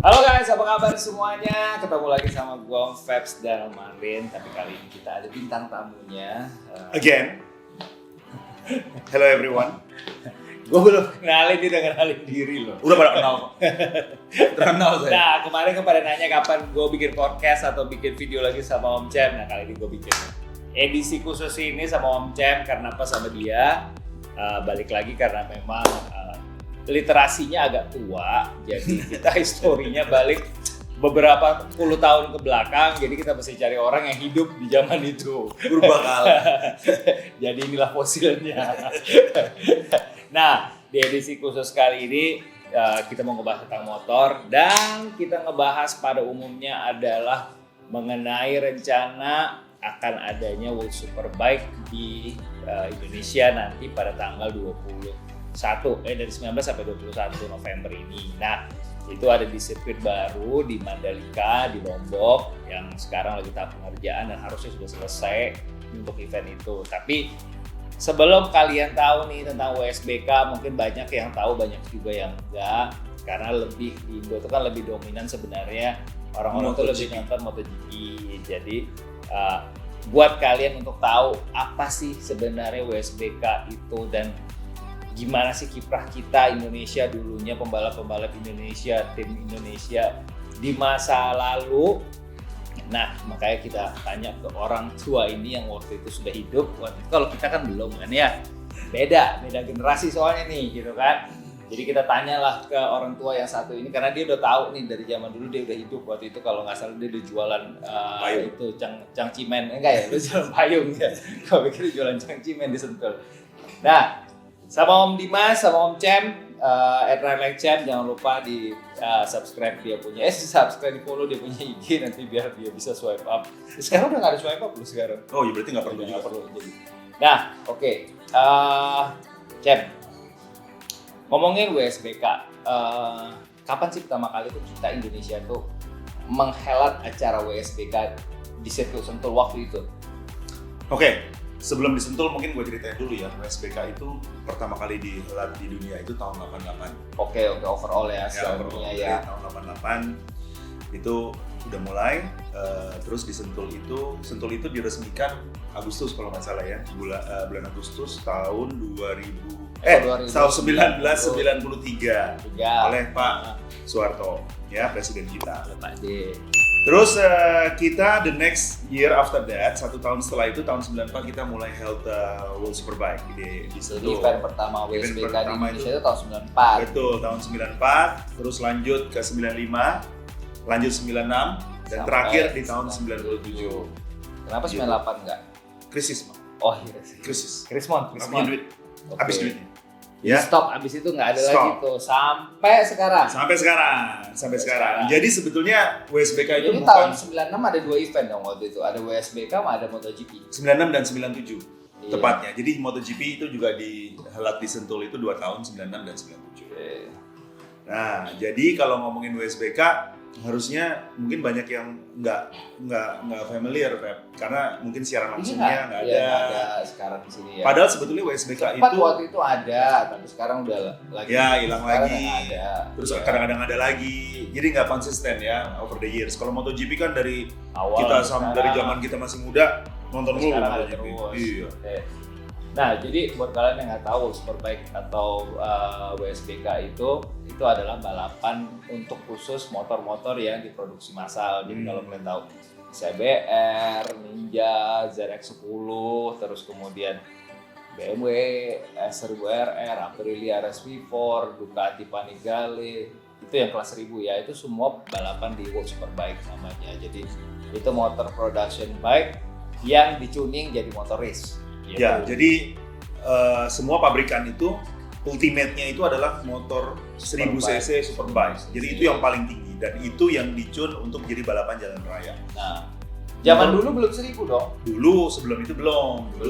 Halo guys, apa kabar semuanya? Ketemu lagi sama gua Febs dan Marvin. Tapi kali ini kita ada bintang tamunya. Again. Hello everyone. Gue belum kenalin, dia udah kenalin diri loh. Udah pada kenal kok. Udah kenal saya. Nah, kemarin pada nanya kapan gue bikin podcast atau bikin video lagi sama Om Cem. Nah, kali ini gue bikin edisi khusus ini sama Om Cem. Karena apa sama dia? Balik lagi karena memang literasinya agak tua. Jadi kita historinya balik beberapa puluh tahun ke belakang. Jadi kita mesti cari orang yang hidup di zaman itu. Purbakala. Jadi inilah fosilnya. Nah, di edisi khusus kali ini kita mau ngebahas tentang motor dan kita ngebahas pada umumnya adalah mengenai rencana akan adanya World Superbike di Indonesia nanti pada tanggal 21 dari 19 sampai 21 November ini. Nah, itu ada di sirkuit baru di Mandalika di Lombok yang sekarang lagi tahap pengerjaan dan harusnya sudah selesai untuk event itu. Tapi sebelum kalian tahu nih tentang WSBK, mungkin banyak yang tahu, banyak juga yang enggak. Karena lebih di Indo itu kan lebih dominan sebenarnya orang-orang itu lebih nonton MotoGP. Jadi buat kalian untuk tahu apa sih sebenarnya WSBK itu dan gimana sih kiprah kita Indonesia dulunya, pembalap-pembalap Indonesia, tim Indonesia di masa lalu. Nah, makanya kita tanya ke orang tua ini yang waktu itu sudah hidup. Waktu itu kalau kita kan belum kan ya. Beda generasi soalnya nih gitu kan. Jadi kita tanyalah ke orang tua yang satu ini karena dia udah tahu nih dari zaman dulu dia udah hidup. Waktu itu kalau nggak salah dia udah jualan itu cangcimen. Enggak ya, dia jualan payung ya. Kalau pikir jualan cangcimen di Sentul. Nah, sama Om Dimas, sama Om Cem, @RailLikeCem, jangan lupa di subscribe dia punya, subscribe, di follow dia punya IG nanti biar dia bisa swipe up. Sekarang udah nggak ada swipe up loh sekarang. Oh iya berarti nggak perlu juga. Nggak perlu jadi. Nah, oke. Cem, ngomongin WSBK, kapan sih pertama kali tuh kita Indonesia tuh menghelat acara WSBK di sirkuit Sentul waktu itu? Oke. Sebelum di Sentul mungkin gue ceritain dulu ya, WSBK itu pertama kali dihelat di dunia itu tahun 88. Oke, overall ya, overall ya. Tahun 88 itu udah mulai, terus di Sentul itu diresmikan Agustus kalau nggak salah ya, bulan Agustus tahun 1993 oleh Pak Soeharto ya, presiden kita. Pak D. Terus kita the next year after that, 1 tahun setelah itu tahun 94 kita mulai held World Superbike di Sentul. Event pertama WSBK di Indonesia itu tahun 94. Betul, tahun 94, terus lanjut ke 95, lanjut 96 dan sampai terakhir di tahun 97. Kenapa 98 enggak? Krisis, Pak. Oh iya, krisis. Krismon. Duit. Okay. Habis duitnya. Ya. Stop, abis itu nggak ada lagi tuh sampai sekarang. Jadi sebetulnya WSBK itu bukan. Tahun 96 ada 2 event dong waktu itu. Ada WSBK sama ada MotoGP. 96 dan 97 tepatnya. Jadi MotoGP itu juga dihelat di Sentul itu 2 tahun, 96 dan 97. Nah, jadi kalau ngomongin WSBK harusnya mungkin banyak yang nggak familiar, Pep, karena mungkin siaran langsungnya nggak ada sekarang di sini ya. Padahal sebetulnya WSBK itu waktu itu ada, tapi sekarang udah lagi hilang lagi. Ada. Terus kadang-kadang ada lagi, jadi nggak konsisten ya over the years. Kalau MotoGP kan dari awal kita dari zaman kita masih muda nonton dulu MotoGP. Iya. Nah, jadi buat kalian yang nggak tahu Superbike atau WSBK itu adalah balapan untuk khusus motor-motor yang diproduksi massal. Jadi kalau kalian tahu CBR, Ninja, ZX10, terus kemudian BMW, S1000RR, Aprilia RS-V4, Ducati Panigale, itu yang kelas 1000 ya, itu semua balapan di World Superbike namanya. Jadi itu motor production bike yang dituning jadi motor race. Gitu. Ya, jadi semua pabrikan itu ultimate-nya itu adalah motor 1000 cc Superbike. Jadi itu yang paling tinggi dan itu yang dicun untuk jadi balapan jalan raya. Nah, zaman dulu belum 1000 dong? Dulu, sebelum itu belum.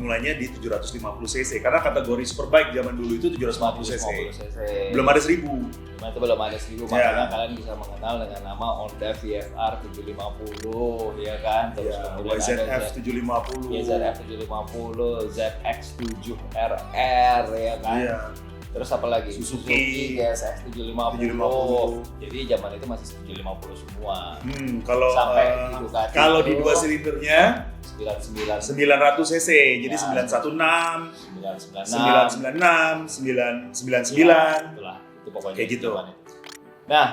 Mulainya di 750 cc karena kategori Superbike zaman dulu itu 750 cc. Belum ada 1000. Cuma itu belum ada 1000, makanya kalian bisa mengenal dengan nama Honda VFR 750 ya kan. Terus kemudian YZF 750, ZF 750, ZX7RR ya kan. Terus apa lagi? Suzuki GSX 750. Jadi zaman itu masih 750 semua. Kalau Sampai di Ducati kalau di itu 2 silindernya 99 900 cc. Jadi Ya. 916, 996 999, 999. itulah itu pokoknya Kayak gitu. zamannya. Nah,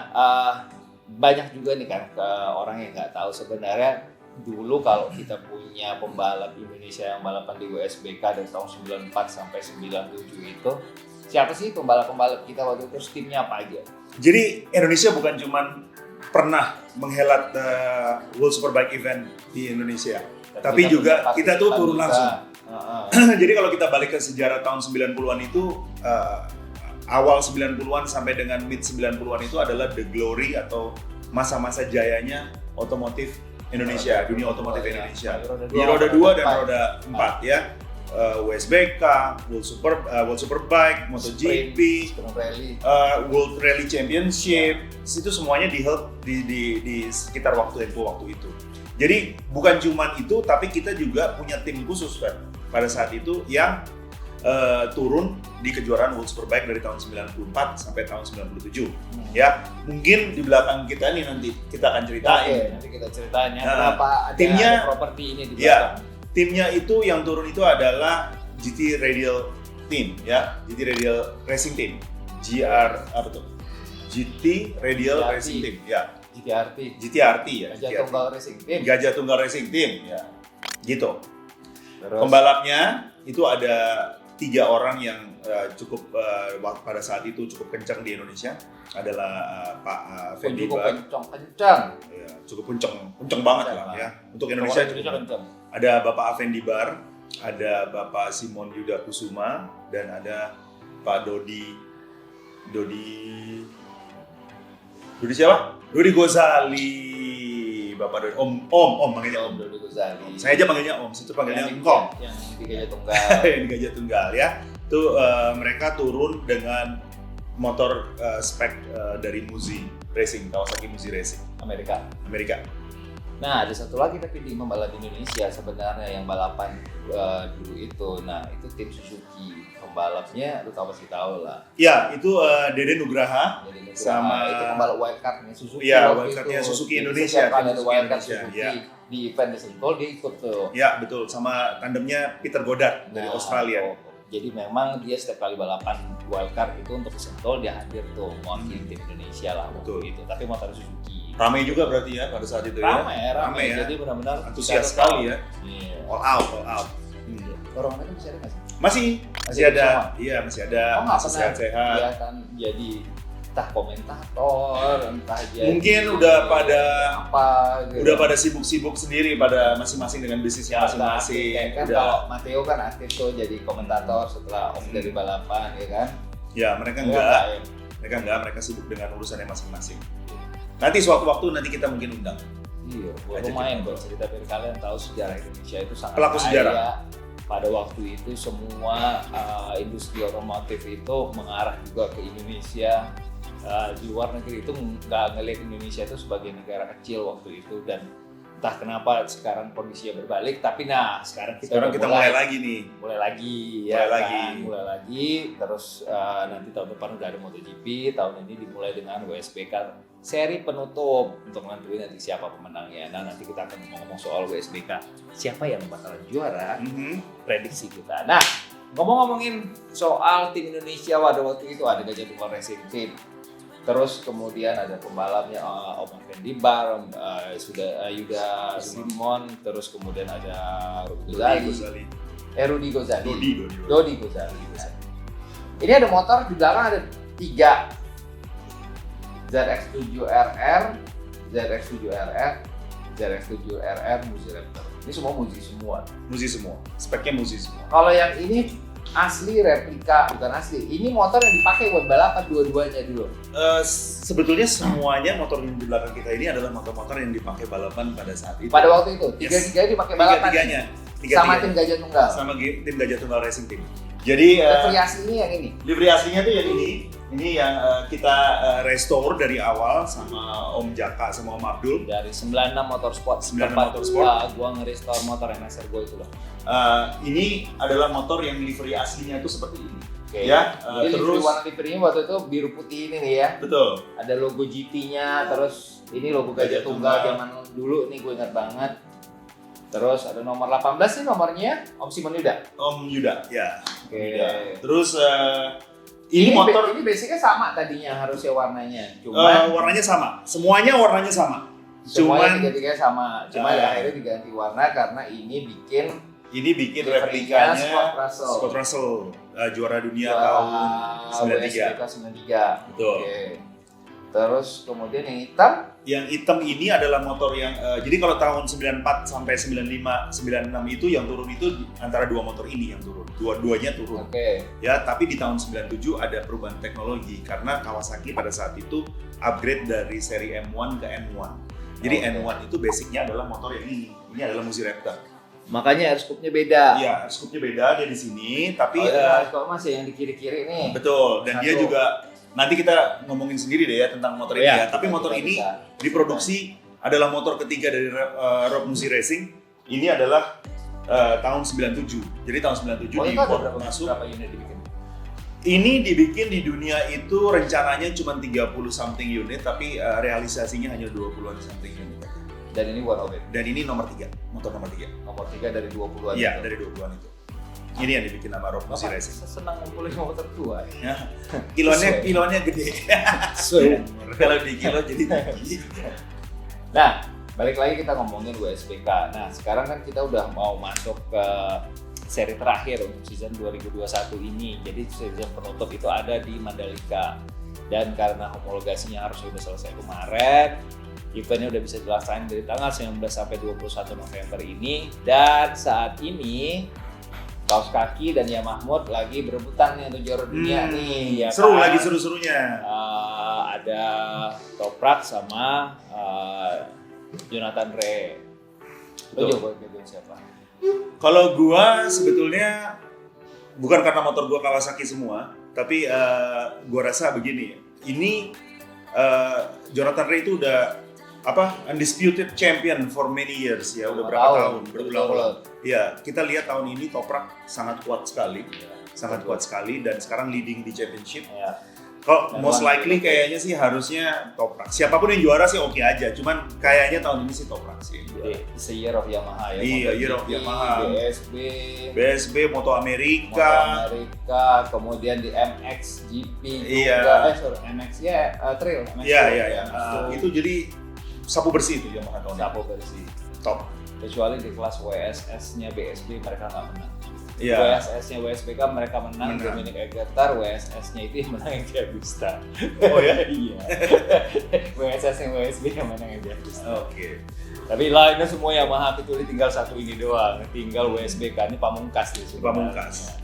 banyak juga nih kan orang yang nggak tahu sebenarnya dulu kalau kita punya pembalap Indonesia yang balapan di WSBK dari tahun 94 sampai 97 itu siapa sih pembalap-pembalap kita waktu itu, terus timnya apa aja? Jadi Indonesia bukan cuman pernah menghelat World Superbike event di Indonesia, tapi juga kita tuh turun langsung. Jadi kalau kita balik ke sejarah tahun 90-an itu awal 90-an sampai dengan mid 90-an itu adalah the glory atau masa-masa jayanya otomotif Indonesia, dunia otomotif Indonesia. Di roda 2 dan roda 4 ya. WSBK, World Superbike, MotoGP, World Rally Championship, itu semuanya di sekitar waktu itu. Jadi bukan cuma itu, tapi kita juga punya tim khusus kan pada saat itu yang turun di kejuaraan World Superbike dari tahun 94 sampai tahun 97. Ya, mungkin di belakang kita nih nanti kita akan ceritain. Nanti kita ceritain ya kenapa timnya, ada properti ini di belakang. Ya, timnya itu yang turun itu adalah GT Radial Team ya, GT Radial Racing Team. GT Radial Racing Team ya. GTRT ya. Gajah Tunggal Racing Team ya. Gitu. Terus, pembalapnya itu ada 3 orang yang cukup pada saat itu cukup kencang di Indonesia, adalah Pak Fendi Bar. Kencang. Ya, cukup kencang banget lah ya. Untuk Indonesia kencang. Ada Bapak Fendi Bar, ada Bapak Simon Yuda Kusuma, dan ada Pak Dodi siapa? Dodi Gozali. Bapak Dodi, Om manggilnya Om. Dodi Gozali. Saya aja manggilnya Om, situ panggilnya Engkong. Yang di Gajah Tunggal. Yang di Gajah Tunggal ya. Itu mereka turun dengan motor spek dari Muzi Racing, Kawasaki Muzi Racing. Amerika. Nah, ada satu lagi tapi di pembalap Indonesia sebenarnya yang balapan dulu itu. Nah, itu tim Suzuki. Pembalapnya lu pasti tahu lah. Ya, itu Dede Nugraha sama itu pembalap wildcard-nya Suzuki. Iya, wildcard-nya Suzuki Indonesia. Ada wildcard Suzuki ya. di event di Sentul dia ikut tuh. Ya, betul, sama tandemnya Peter Goddard dari Australia. Jadi memang dia setiap kali balapan wildcard itu untuk Sentul dia hadir tuh mewakili tim Indonesia lah. Betul itu. Tapi motor Suzuki. Ramai juga berarti ya pada saat itu ramai ya. Jadi benar-benar antusias sekali ya. Iya. All out. Orang itu masih ada nggak sih? Masih ada. Iya, masih ada. Masih sehat-sehat. Dia kan jadi entah komentator, entah jadi mungkin udah pada apa gitu. Udah pada sibuk-sibuk sendiri pada masing-masing dengan bisnisnya masing-masing. Kan kalau Matteo kan aktif tuh jadi komentator setelah dari balapan ya kan. Ya, mereka enggak. Mereka sibuk dengan urusannya masing-masing. Nanti suatu waktu nanti kita mungkin undang. Iya, lumayan buat cerita dari kalian tahu sejarah Indonesia itu sangat pelaku sejarah. Kaya. Pada waktu itu semua industri otomotif itu mengarah juga ke Indonesia. Di luar negeri itu nggak ngelihat Indonesia itu sebagai negara kecil waktu itu, dan entah kenapa sekarang kondisinya berbalik. Tapi sekarang kita mulai lagi nih. Mulai lagi. Terus nanti tahun depan udah ada MotoGP. Tahun ini dimulai dengan WSBK seri penutup untuk nentuin nanti siapa pemenangnya. Nah, nanti kita akan ngomong soal WSBK. Siapa yang bakalan juara? Prediksi kita. Nah, ngomongin soal tim Indonesia pada waktu itu ada Gajah Tunggal Racing Team. Terus kemudian ada pembalapnya Om Fendi Bar, Yuda Simon, terus kemudian ada Dodi Gozali. Ini ada motor di belakang ada 3. ZX7RR, Muzi Raptor. Ini semua Muzi semua. Speknya Muzi semua. Kalau yang ini asli replika, bukan asli. Ini motor yang dipakai buat balapan dua-duanya dulu. Sebetulnya semuanya motor yang di belakang kita ini adalah motor-motor yang dipakai balapan pada saat itu. Pada waktu itu, tiga-tiganya dipakai balapan. Sama tim Gajah Tunggal. Sama tim Gajah Tunggal Racing Team. Jadi livery aslinya yang ini. Livery aslinya tuh yang ini. Ini yang kita restore dari awal sama Om Jaka sama Om Abdul dari 96 Motorsport. 96 Motorsport. Gua nge-restore motor MSR gua itu loh. Ini adalah motor yang livery aslinya itu seperti ini. Oke. Ya, Jadi terus warna liverynya waktu itu biru putih ini nih ya. betul. Ada logo GT-nya, terus ini logo Gajah Tunggal zaman dulu nih gue ingat banget. Terus ada nomor 18 nih nomornya Om Simon Yuda. Om Yuda, ya. Oke. Yuda. Terus ini motor ini basicnya sama tadinya harusnya warnanya. Cuma warnanya sama. Semuanya warnanya sama. semuanya Cuman tiga-tiganya sama. Cuma akhirnya diganti warna karena ini bikin replikanya Scott Russell, juara dunia tahun 93. WSBK 93. Betul. Oke. Terus kemudian yang hitam. Yang hitam ini adalah motor yang jadi kalau tahun 94 sampai 95, 96 itu yang turun itu antara dua motor ini yang turun. Dua-duanya turun. Oke. Ya, tapi di tahun 97 ada perubahan teknologi karena Kawasaki pada saat itu upgrade dari seri M1 ke N1. Jadi N1 itu basicnya adalah motor yang ini. Ini adalah Muzi Raptor. Makanya air scoop-nya beda. Iya, scoop-nya beda dia di sini, tapi kok masih yang di kiri-kiri nih. betul. Dan dia juga nanti kita ngomongin sendiri deh ya tentang motor ini ya. Tapi motor ini diproduksi adalah motor ketiga dari Rob Muzi Racing. Ini adalah tahun 97. Jadi tahun 97 diimpor masuk. Berapa unit dibikin? Ini dibikin di dunia itu rencananya cuma 30 something unit, tapi realisasinya hanya 20-an something unit. Dan ini one of it. Dan ini nomor 3, motor nomor 3. Nomor 3 dari 20-an. Iya, dari 20-an itu. Ini yang dibikin sama Rob Muzi Racing. Senang ngumpulin motor tua ya. Kilonya gede. Kalau di kilo jadi tinggi. Nah, balik lagi kita ngomongin WSBK. Nah, sekarang kan kita udah mau masuk ke seri terakhir untuk season 2021 ini. Jadi season penutup itu ada di Mandalika. Dan karena homologasinya harus sudah selesai kemarin, eventnya udah bisa dilaksanakan dari tanggal 19 sampai 21 November ini. Dan saat ini Kaos Kaki dan Yamahmood lagi berebutan nih untuk juara dunia nih. Ya seru kan? lagi seru-serunya. Ada Toprak sama Jonathan Ray. Lo coba pilih siapa? Kalau gua sebetulnya bukan karena motor gua Kawasaki semua, tapi gua rasa begini. Ini Jonathan Ray itu udah undisputed champion for many years ya, udah berapa tahun, berbulan-bulan. Ya, kita lihat tahun ini Toprak sangat kuat sekali, dan sekarang leading di championship. Ya. Kalau most likely kayaknya sih harusnya Toprak. Siapapun yang juara sih oke aja, cuman kayaknya tahun ini sih Toprak sih. Jadi it's a year of Yamaha ya. Iya, year of Yamaha. BSB, Moto Amerika, kemudian di MXGP juga. MX ya, Trail. Iya. Itu jadi sapu bersih itu Yamaha tahun ini. Sapu bersih. Top. Kecuali di kelas WSS-nya BSB mereka nggak menang. Iya. WSS-nya WSBK mereka menang. Dominic Egertar, WSS-nya itu yang menang yang dia Agusta. Oh ya? Iya. WSS-nya WSB yang menang yang dia Agusta. Oke. Tapi lainnya semua Yamaha kecuali tinggal satu ini doang. Tinggal WSBK, ini pamungkas nih. Pamungkas.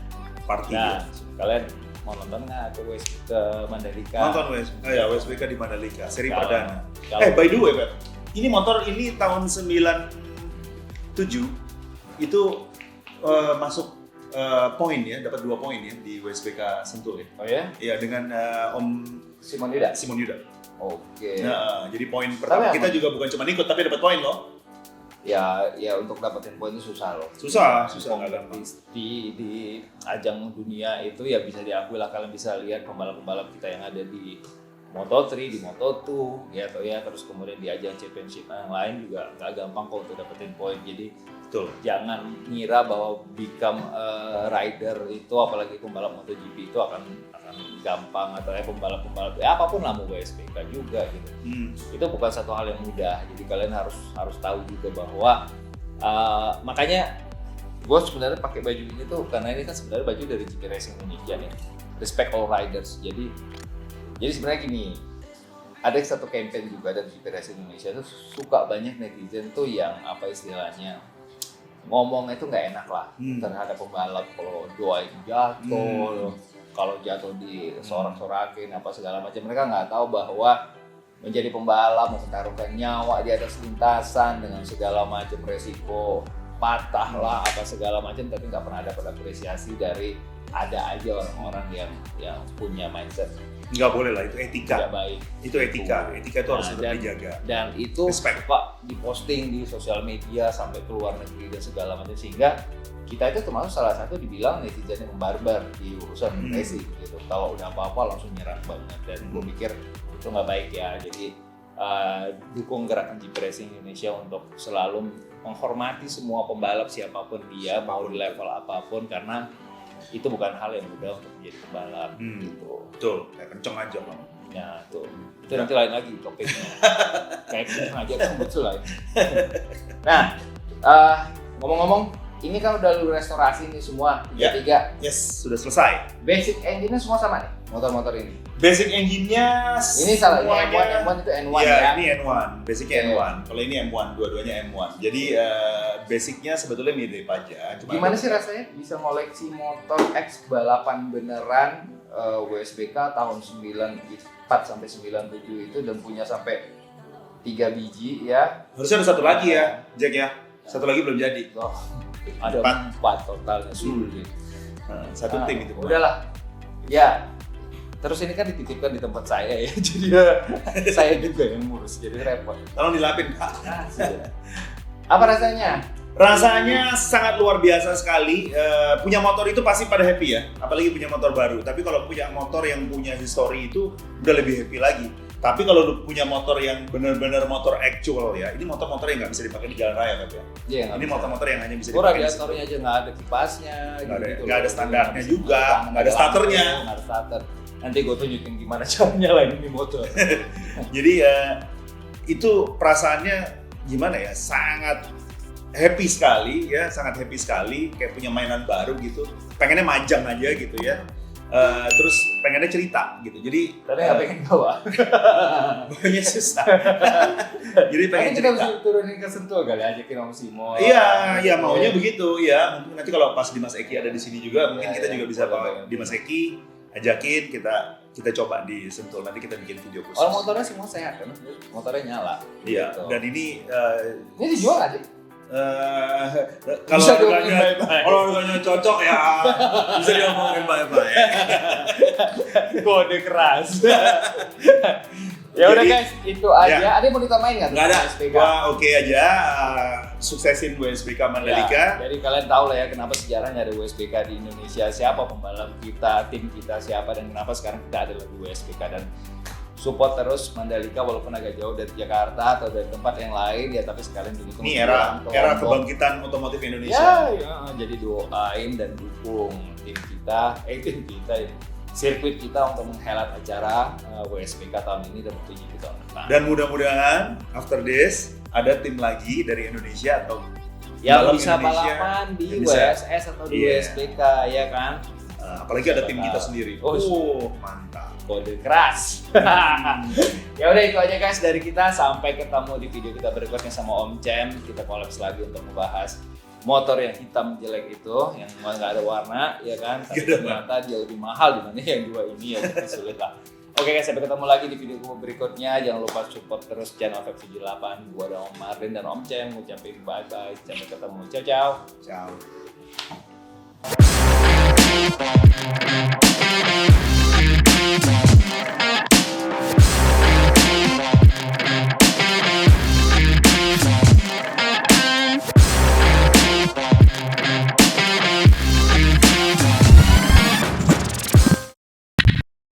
Party. Nah, kalian mau nonton nggak ke Mandalika? Nonton WSBK di Mandalika, seri perdana. By the way, Pep, ini motor ini tahun 97 itu masuk poin ya, dapat 2 poin ya di WSBK Sentul ya. Oh ya? Iya, dengan Om Simon Yuda. Oke. Nah, jadi poin pertama kita juga bukan cuma ikut tapi dapat poin loh. Ya untuk dapetin poin itu susah loh. Susah nggak gampang. Di ajang dunia itu ya bisa diakui lah, kalian bisa lihat pembalap-pembalap kita yang ada di Moto3, di Moto2 ya, terus kemudian di ajang championship yang lain juga nggak gampang kok untuk dapetin poin. Jadi betul. Jangan ngira bahwa become rider itu, apalagi pembalap MotoGP itu akan gampang, atau pembalap-pembalap apapun lah, mau WSBK juga gitu. Itu bukan satu hal yang mudah. Jadi kalian harus tahu juga bahwa makanya gue sebenarnya pakai baju ini tuh karena ini kan sebenarnya baju dari GP Racing Indonesia nih. Respect all riders. Jadi sebenarnya gini, ada satu campaign juga dari GP Racing Indonesia tuh suka banyak netizen tuh yang apa istilahnya ngomongnya itu nggak enak lah terhadap pembalap, kalau doain jatuh, kalau jatuh di sorak-sorakin apa segala macam. Mereka nggak tahu bahwa menjadi pembalap mempertaruhkan nyawa di atas lintasan dengan segala macam resiko patah lah apa segala macam, tapi nggak pernah dapat apresiasi dari ada aja orang-orang yang punya mindset nggak boleh lah, itu etika. Tidak baik. Itu etika itu harus tetap dijaga. Dan itu respect. Pak diposting di sosial media sampai ke luar negeri dan segala macam, sehingga kita itu termasuk salah satu dibilang netizen yang barbar di urusan racing gitu. Kalau udah apa-apa langsung nyerang banget, dan gue pikir itu nggak baik ya. Jadi dukung gerakan GP Racing Indonesia untuk selalu menghormati semua pembalap siapapun dia, mau di level apapun, karena itu bukan hal yang mudah untuk menjadi pembalap gitu. Betul, kayak kenceng aja kan. Ya tuh, itu nanti lain lagi topiknya. Kayak kenceng aja kan betul lah. Nah, ngomong-ngomong, ini kan udah lu restorasi nih semua, tiga. Yes, sudah selesai. Basic engine-nya semua sama nih, motor-motor ini. Basic engine-nya ini salah, ini M1 itu N1 ya? Ini N1, basicnya N1. Kalau ini M1, dua-duanya M1. Jadi basicnya sebetulnya mirip aja. Gimana sih rasanya bisa ngoleksi motor X balapan beneran WSBK tahun 94 sampai 97 itu, dan punya sampai 3 biji ya? Harusnya ada satu lagi ya, Jack ya. Satu lagi belum jadi. Ada 4 totalnya sulit. Satu tim itu. Udahlah. Ya. Terus ini kan dititipkan di tempat saya ya. Jadi saya juga yang ngurus. Jadi repot. Tolong dilapin, Pak. Apa rasanya? Rasanya sangat luar biasa sekali. Punya motor itu pasti pada happy ya. Apalagi punya motor baru. Tapi kalau punya motor yang punya history itu udah lebih happy lagi. Tapi kalau lu punya motor yang benar-benar motor actual ya, ini motor-motor yang nggak bisa dipakai di jalan raya kan ya? Iya, ini motor-motor yang hanya bisa dipakai di radiatornya aja nggak ada kipasnya, nggak ada standarnya juga, nggak ada starternya. Nggak ada starter. Nanti gue tunjukin gimana cara nyalain ini motor. Jadi itu perasaannya gimana ya? Sangat happy sekali ya, sangat happy sekali. Kayak punya mainan baru gitu. Pengennya majang aja gitu ya. Terus pengennya cerita gitu, jadi tapi nggak pengen bawa, bawanya susah. Jadi pengen cerita. Kita mesti turunin ke Sentul kali, ajakin Om Simo. Iya, maunya begitu ya. Mungkin nanti kalau pas Dimas Eki ada di sini juga, mungkin kita juga bisa bawa Dimas Eki, ajakin kita coba di Sentul. Nanti kita bikin video khusus. Kalau motornya semua sehat kan, motornya nyala. Iya. Gitu. Dan ini dijual nggak sih? Kalau harganya cocok ya bisa diomongin baik-baik. Kode keras. Ya udah guys, itu aja. Ya. Ada yang mau ditambahin nggak? Nggak ada. Gua oke aja. Suksesin WSBK Mandalika. Ya, jadi kalian tahu lah ya kenapa sejarahnya ada WSBK di Indonesia, siapa pembalap kita, tim kita siapa, dan kenapa sekarang kita ada lagi WSBK. Dan support terus Mandalika walaupun agak jauh dari Jakarta atau dari tempat yang lain ya, tapi sekalian didukung. Ini era kebangkitan otomotif Indonesia. Ya, jadi doain dan dukung tim kita sirkuit kita untuk menghelat acara WSBK tahun ini dan MotoGP tahun depan. Dan mudah-mudahan after this ada tim lagi dari Indonesia atau yang bisa balapan di WSS atau di WSBK ya kan. Apalagi ada tim kita sendiri. Mantap. Kode keras. Ya udah itu aja guys dari kita, sampai ketemu di video kita berikutnya sama Om Cem. Kita kolaps lagi untuk membahas motor yang hitam jelek itu, yang nggak ada warna ya kan. Tapi ternyata dia lebih mahal dibanding yang dua ini ya, jadi sulit lah. Oke guys, sampai ketemu lagi di video berikutnya. Jangan lupa support terus channel FF78. Gua ada Om Martin dan Om Cem ngucapin bye bye. Sampai ketemu. Ciao. Ciao.